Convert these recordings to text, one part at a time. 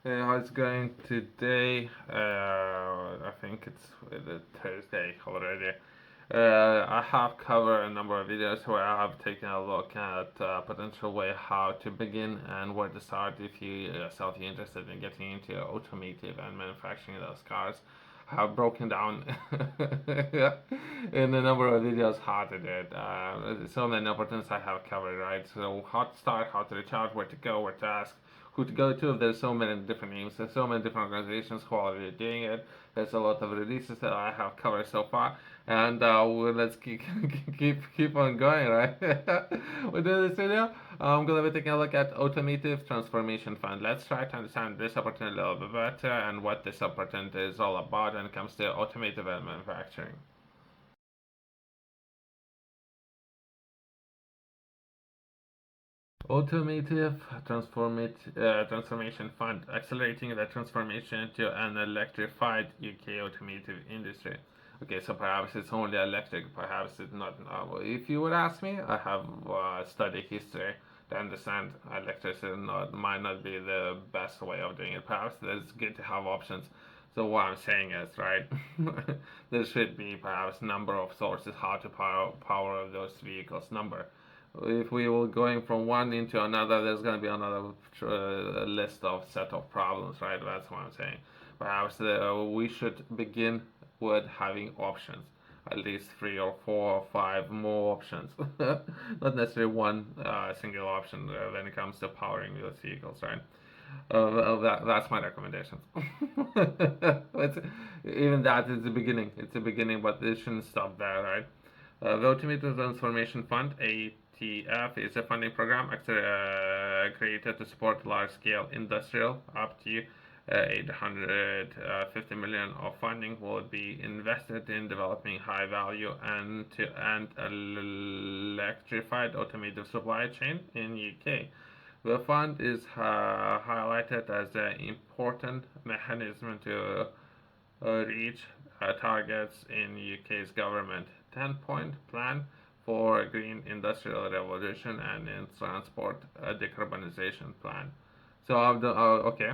How's it going today? I think it's Thursday already. I have covered a number of videos where I have taken a look at potential way how to begin and where to start if you yourself you're interested in getting into automotive and manufacturing those cars. I have broken down in a number of videos how to do it. So many opportunities I have covered, right? So how to start, how to reach out, where to go, where to ask, who to go to. There's so many different names. There's so many different organizations who are already doing it. There's a lot of releases that I have covered so far, and let's keep on going, right? Within this video, I'm gonna be taking a look at Automotive Transformation Fund. Let's try to understand this opportunity a little bit better and what this opportunity is all about when it comes to automotive and manufacturing. Automotive Transformation Fund, accelerating the transformation to an electrified UK automotive industry. Okay, so perhaps it's only electric, perhaps it's not. If you would ask me, I have studied history to understand electricity might not be the best way of doing it. Perhaps it's good to have options. So what I'm saying is, right, there should be perhaps number of sources how to power those vehicles. Number if we were going from one into another, there's going to be another list of set of problems, right? That's what I'm saying. Perhaps we should begin with having options, at least three or four or five more options, not necessarily one single option when it comes to powering those vehicles, right? That's my recommendation. It's, even that is the beginning. It's the beginning, but it shouldn't stop there, right? The Automotive Transformation Fund (ATF) is a funding program created to support large-scale industrial. Up to 850 million of funding will be invested in developing high-value and electrified automotive supply chain in UK. The fund is highlighted as an important mechanism to reach targets in UK's government 10-point plan for a green industrial revolution and in transport decarbonization plan. So I've done, okay.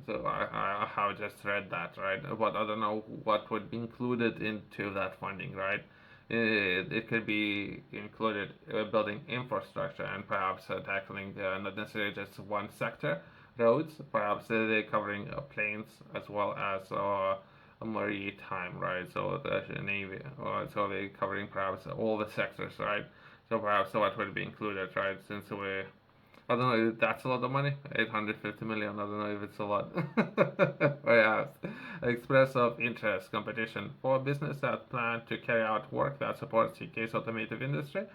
So I have just read that, right? But I don't know what would be included into that funding, right? It could be included building infrastructure and perhaps tackling not necessarily just one sector, roads, perhaps they're covering planes as well as maritime, right? So the navy, so they're covering perhaps all the sectors, right? So perhaps what would be included, right? Since we I don't know if that's a lot of money. 850 million. I don't know if it's a lot. Perhaps. Express of interest competition for business that plan to carry out work that supports UK's automotive industry,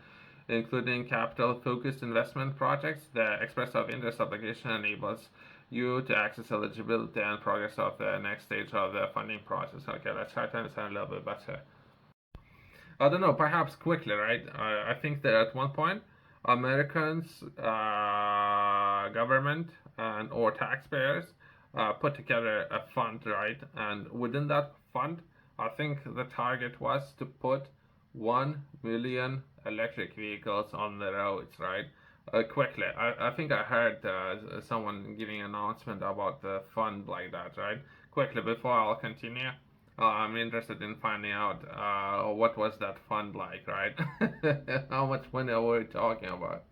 including capital-focused investment projects. The express of interest application enables you to access eligibility and progress of the next stage of the funding process. Okay, let's try to understand a little bit better. I don't know, perhaps quickly, right? I think that at one point, Americans, government, and or taxpayers put together a fund, right? And within that fund, I think the target was to put 1 million electric vehicles on the roads, right? Quickly, I think I heard someone giving an announcement about the fund like that, right? Quickly, before I'll continue, I'm interested in finding out what was that fund like, right? How much money are we talking about?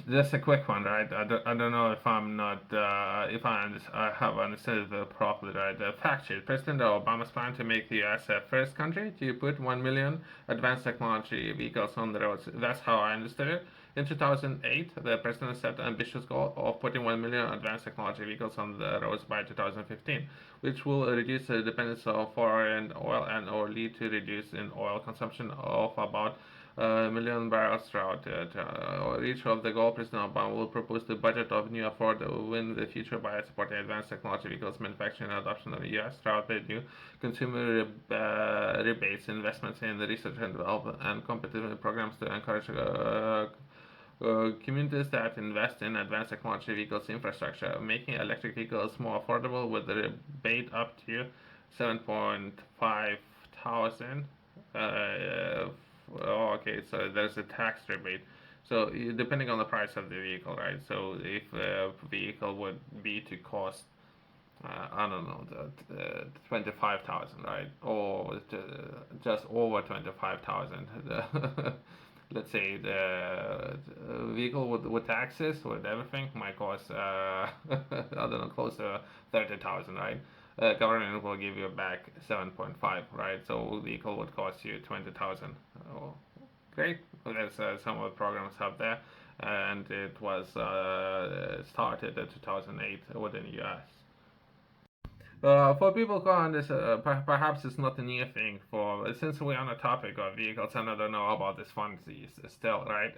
Just a quick one, right? I don't know if I'm not if I have understood it properly, right? The fact sheet: President Obama's plan to make the U.S. the first country to put 1 million advanced technology vehicles on the roads. That's how I understood it. In 2008, the president set an ambitious goal of putting 1 million advanced technology vehicles on the roads by 2015, which will reduce the dependence of foreign oil and or lead to reduce in oil consumption of about a million barrels throughout each of the goal. President Obama will propose the budget of new Ford in the future by supporting advanced technology vehicles manufacturing and adoption in the U.S. throughout the new consumer rebates, investments in the research and development, and competitive programs to encourage communities that invest in advanced technology vehicles infrastructure, making electric vehicles more affordable with a rebate up to 7.5 thousand. Oh, okay, so there's a tax rebate. So depending on the price of the vehicle, right? So if a vehicle would be to cost I don't know, 25,000, right? Or just over 25,000. Let's say the vehicle with taxes, with everything, might cost, I don't know, close to 30,000, right? Government will give you back 7.5, right? So vehicle would cost you 20,000. Oh, great. There's some of the programs out there, and it was started in 2008 within the US. For people who are on this, perhaps it's not a new thing. For since we're on a topic of vehicles, and I don't know about this fund still, right?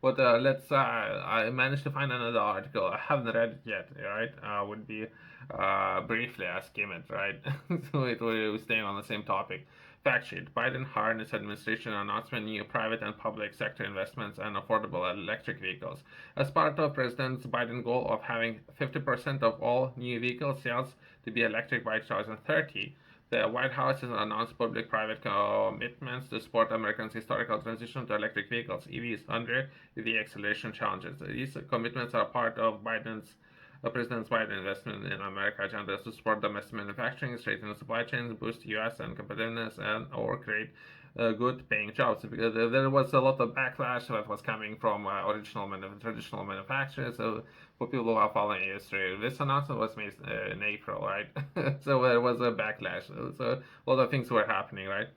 But I managed to find another article. I haven't read it yet, right? Would be briefly I skim it, right? So we're staying on the same topic. Fact sheet: Biden-Harris administration announcement new private and public sector investments and affordable electric vehicles. As part of President Biden's goal of having 50% of all new vehicle sales to be electric by 2030, the White House has announced public-private commitments to support Americans' historical transition to electric vehicles (EVs) under the acceleration challenges. These commitments are part of President Biden's investment in America agenda to support domestic manufacturing, strengthen supply chains, boost U.S. and competitiveness, and or create good paying jobs, because there was a lot of backlash that was coming from traditional manufacturers. So for people who are following history, this announcement was made in April, right? So there was a backlash. So a lot of things were happening, right?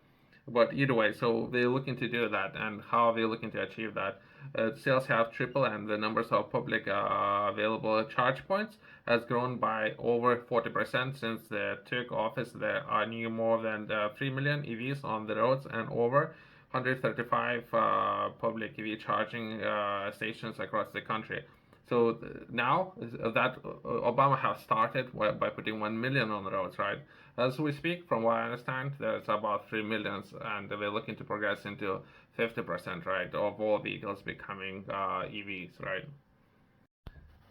But either way, so they're looking to do that, and how they're looking to achieve that. Sales have tripled, and the numbers of public available charge points has grown by over 40% since they took office. There are new more than 3 million EVs on the roads and over 135 public EV charging stations across the country. So now that Obama has started by putting 1 million on the roads, right? As we speak, from what I understand, there's about 3 millions, and we're looking to progress into 50%, right, of all vehicles becoming EVs, right?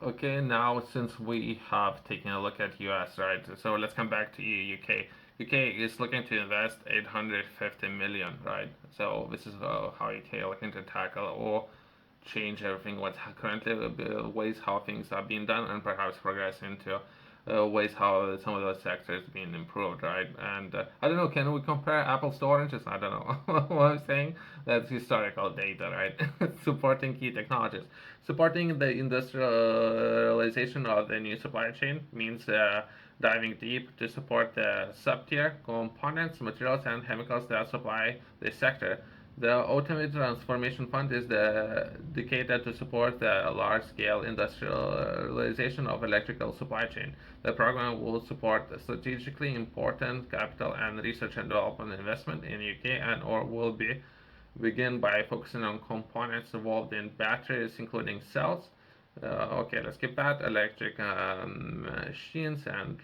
Okay, now since we have taken a look at US, right, so let's come back to UK. UK is looking to invest 850 million, right? So this is how UK are looking to tackle or change everything what's currently ways how things are being done, and perhaps progress into ways how some of those sectors being improved, right? And I don't know, can we compare apples to oranges? I don't know what I'm saying. That's historical data, right? Supporting key technologies, supporting the industrialization of the new supply chain means diving deep to support the sub-tier components, materials, and chemicals that supply the sector. The Automotive Transformation Fund is dedicated to support the large-scale industrialization of electrical supply chain. The program will support strategically important capital and research and development investment in UK, and or will begin by focusing on components involved in batteries, including cells. Okay, let's skip that. Electric machines and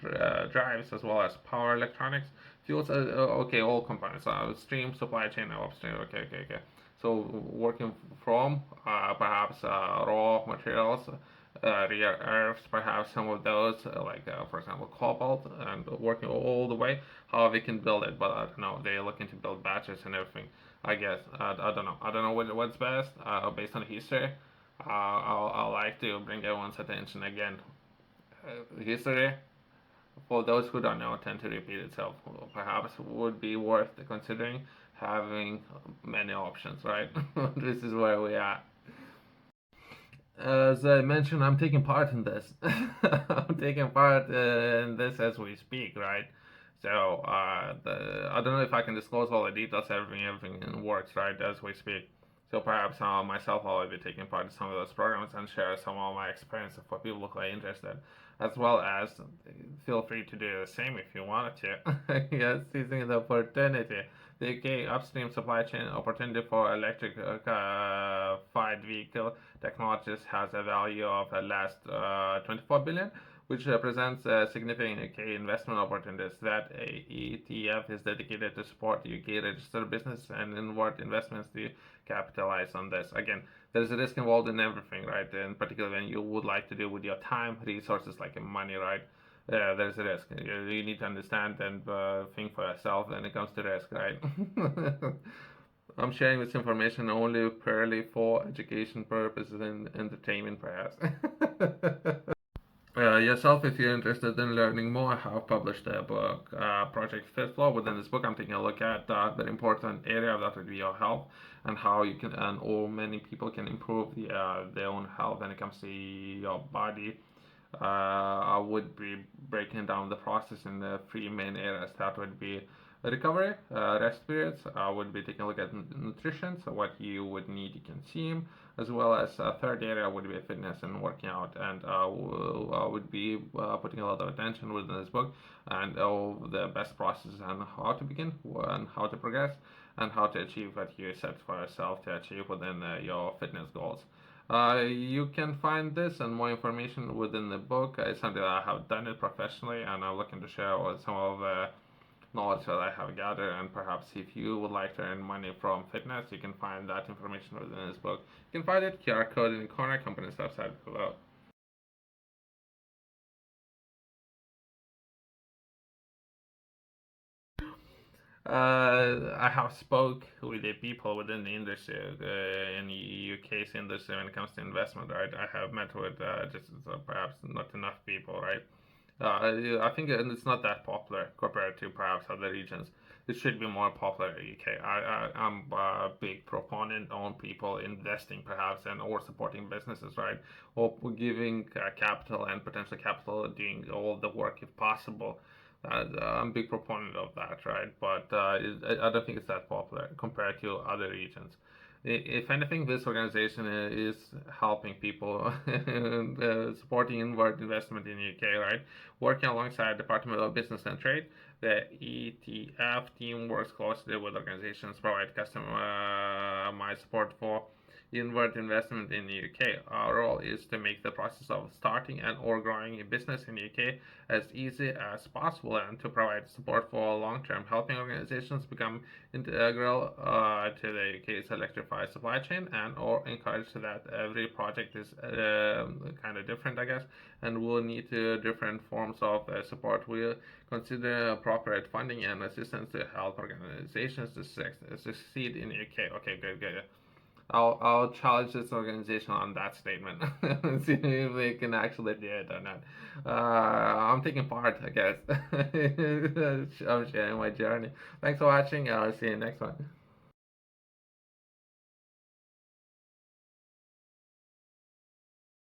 drives, as well as power electronics, fuels. Okay, all components. Stream, supply chain, upstream. Okay. So working from perhaps raw materials, rare earths, perhaps some of those, for example, cobalt, and working all the way how they can build it. But I don't know. They're looking to build batteries and everything. I guess I don't know. I don't know what's best based on history. I like to bring everyone's attention again. History, for those who don't know, tend to repeat itself. Perhaps would be worth considering having many options, right? This is where we are. As I mentioned, I'm taking part in this. I'm taking part in this as we speak, right? So I don't know if I can disclose all the details. Everything works right as we speak. So perhaps myself I'll be taking part in some of those programs and share some of my experience for people who are interested, as well as feel free to do the same if you wanted to. Yes, seizing the opportunity. The UK upstream supply chain opportunity for electrified vehicle technologies has a value of at last 24 billion, which represents a significant UK investment opportunities. That ETF is dedicated to support UK registered business and inward investments to capitalize on this. Again, there's a risk involved in everything, right? In particular, when you would like to do with your time, resources like money, right? There's a risk. You need to understand and think for yourself when it comes to risk, right? I'm sharing this information only purely for education purposes and entertainment, perhaps. Yourself, if you're interested in learning more, I have published a book, Project Fit Flow. Within this book, I'm taking a look at the important area that would be your health and how you can, and or many people can improve their own health when it comes to your body. I would be breaking down the process in the three main areas. That would be recovery, rest periods. I would be taking a look at nutrition, so what you would need to consume, as well as third area would be fitness and working out. And I would be putting a lot of attention within this book and all the best processes and how to begin and how to progress and how to achieve what you set for yourself to achieve within your fitness goals. You can find this and more information within the book. It's something that I have done it professionally, and I'm looking to share with some of the knowledge that I have gathered. And perhaps if you would like to earn money from fitness, you can find that information within this book. You can find it QR code in the corner, company's website below. I have spoke with the people within the industry, in the UK's industry when it comes to investment, right? I have met with just perhaps not enough people, right? I think it's not that popular compared to perhaps other regions. It should be more popular in the UK. I'm a big proponent on people investing perhaps and or supporting businesses, right? Or giving capital and potential capital, doing all the work if possible. I'm a big proponent of that, right? But I don't think it's that popular compared to other regions. If anything, this organization is helping people and supporting inward investment in the UK, right? Working alongside Department of Business and Trade, the ETF team works closely with organizations provide customized support for inward investment in the UK. Our role is to make the process of starting and or growing a business in the UK as easy as possible and to provide support for long term, helping organizations become integral to the UK's electrified supply chain and or encourage that every project is kind of different, I guess, and will need different forms of support. We'll consider appropriate funding and assistance to help organizations to succeed in the UK. Okay, good, good. I'll challenge this organization on that statement. See if they can actually do it or not. I'm taking part, I guess. I'm sharing my journey. Thanks for watching. I'll see you next one.